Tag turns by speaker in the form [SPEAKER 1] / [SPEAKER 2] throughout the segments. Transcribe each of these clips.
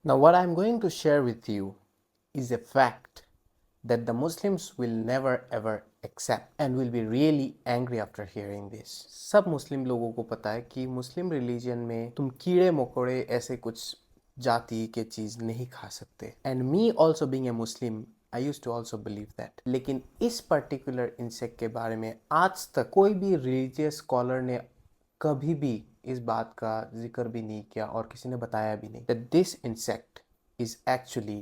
[SPEAKER 1] Now, what I'm going to share with you is a fact that the Muslims will never ever accept and will be really angry after hearing this. सब मुस्लिम लोगों को पता है कि मुस्लिम religion में तुम कीड़े मकोड़े ऐसे कुछ जाति के चीज नहीं खा सकते. And me also being a Muslim I use to also believe that. लेकिन इस पर्टिकुलर इंसेक्ट के बारे में आज तक कोई भी रिलीजियस स्कॉलर ने कभी भी इस बात का जिक्र भी नहीं किया और किसी ने बताया भी नहीं that this insect is actually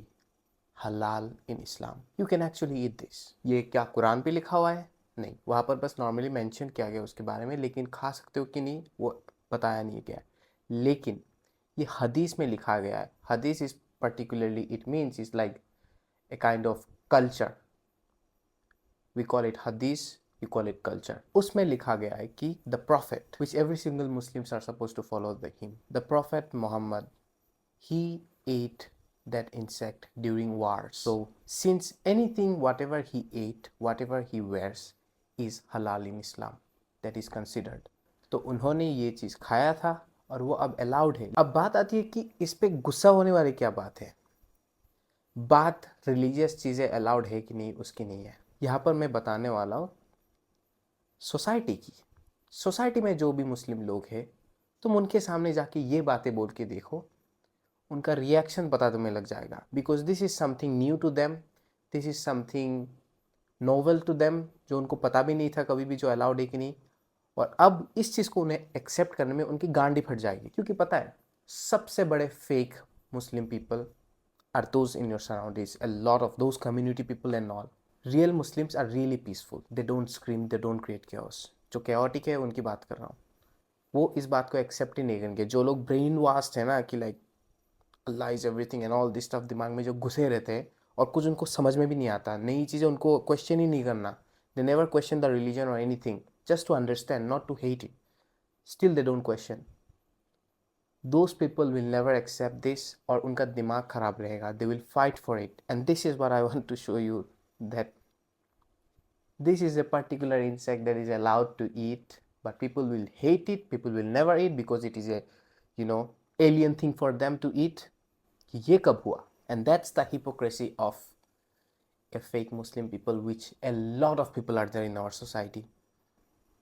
[SPEAKER 1] halal in Islam. You can actually eat this. ये क्या कुरान पे लिखा हुआ है? नहीं, वहाँ पर बस नॉर्मली मेंशन किया गया उसके बारे में, लेकिन खा सकते हो कि नहीं वो बताया नहीं गया. लेकिन ये हदीस में लिखा गया है. हदीस is particularly it means is like a kind of culture. We call it हदीस, you call it culture. उसमें लिखा गया है कि the prophet which every single Muslims are supposed to follow him, the prophet Muhammad, he ate that insect during wars. So since anything whatever he ate, whatever he wears is halal in Islam, that is considered. तो उन्होंने ये चीज़ खाया था और वो अब allowed है. अब बात आती है कि इस पे गुस्सा होने वाली क्या बात है. बात रिलीजियस चीज़ें अलाउड है कि नहीं उसकी नहीं है. यहाँ पर मैं बताने वाला हूँ सोसाइटी की. सोसाइटी में जो भी मुस्लिम लोग हैं तुम उनके सामने जाके ये बातें बोल के देखो, उनका रिएक्शन पता तुम्हें लग जाएगा. Because this is something new to them, this is something novel to them, जो उनको पता भी नहीं था कभी भी जो अलाउड है कि नहीं. और अब इस चीज़ को उन्हें एक्सेप्ट करने में उनकी गांडी फट जाएगी. क्योंकि पता है सबसे बड़े fake Muslim people are those in your surroundings, a lot of those community people and all. Real Muslims are really peaceful. They don't scream, they don't create chaos. जो chaotic है उनकी बात कर रहा हूँ. वो इस बात को एक्सेप्ट ही नहीं करेंगे. जो लोग ब्रेन वास्ट है ना कि like Allah is everything and all this stuff दिमाग में जो घुसे रहते हैं और कुछ उनको समझ में भी नहीं आता, नई चीज़ें उनको क्वेश्चन ही नहीं करना. They never question the religion और anything, just to understand, not to hate it. Still they don't question. Those people will never accept this और उनका दिमाग खराब रहेगा. They will fight for it. And this is what I want to show you, that this is a particular insect that is allowed to eat, but people will hate it. People will never eat because it is a, alien thing for them to eat. कि ये कब हुआ? And that's the hypocrisy of a fake Muslim people, which a lot of people are there in our society.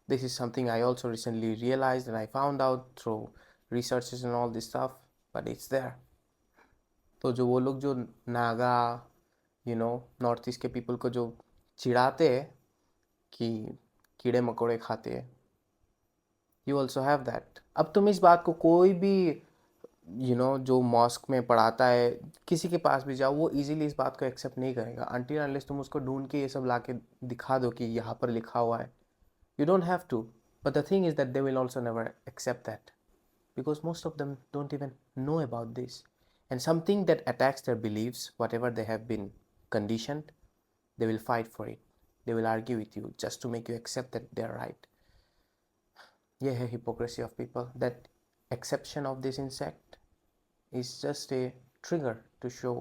[SPEAKER 1] This is something I also recently realized and I found out through researches and all this stuff, but it's there. तो जो वो लोग जो Naga north east के people को जो चिढ़ाते हैं कि कीड़े मकोड़े खाते हैं, यू ऑल्सो हैव दैट. अब तुम इस बात को कोई भी जो मॉस्क में पढ़ाता है किसी के पास भी जाओ, वो इजीली इस बात को एक्सेप्ट नहीं करेगा अनटिल अनलेस तुम उसको ढूंढ के ये सब ला के दिखा दो कि यहाँ पर लिखा हुआ है. You don't have to. But the thing is that they will also never accept that. Because most of them don't even know about this. And something that attacks their beliefs, whatever they have been conditioned, they will fight for it. They will argue with you just to make you accept that they are right. Yeah, hypocrisy of people. That exception of this insect is just a trigger to show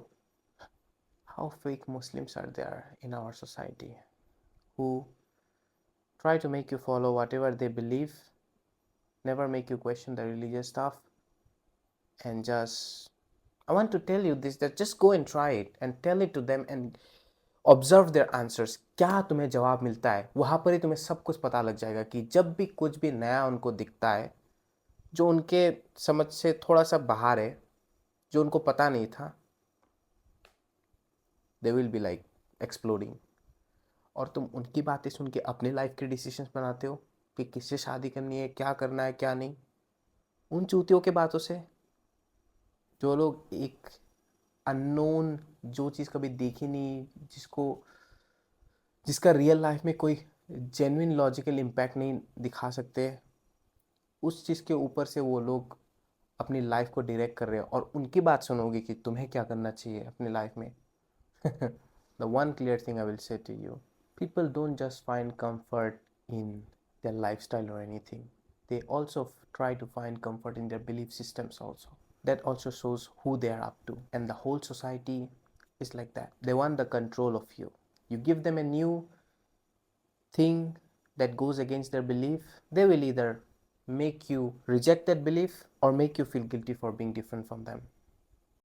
[SPEAKER 1] how fake Muslims are there in our society, who try to make you follow whatever they believe, never make you question the religious stuff, and just, I want to tell you this, that just go and try it and tell it to them and observe their answers. क्या तुम्हें जवाब मिलता है वहाँ पर ही तुम्हें सब कुछ पता लग जाएगा कि जब भी कुछ भी नया उनको दिखता है जो उनके समझ से थोड़ा सा बाहर है, जो उनको पता नहीं था, they will be like exploding. और तुम उनकी बातें सुन के अपने लाइफ के डिसीजंस बनाते हो कि किससे शादी करनी है, क्या करना है, क्या नहीं. उन चूतियों के बातों से, जो लोग एक अननोन, जो चीज़ कभी देखी नहीं, जिसका रियल लाइफ में कोई जेन्युइन लॉजिकल इम्पैक्ट नहीं दिखा सकते, उस चीज़ के ऊपर से वो लोग अपनी लाइफ को डायरेक्ट कर रहे हैं और उनकी बात सुनोगे कि तुम्हें क्या करना चाहिए अपनी लाइफ में. The one clear thing I will say to you, people don't just find comfort in their lifestyle or anything. They also try to find comfort in their belief systems also. That also shows who they are up to. And the whole society is like that. They want the control of you. You give them a new thing that goes against their belief, they will either make you reject that belief or make you feel guilty for being different from them.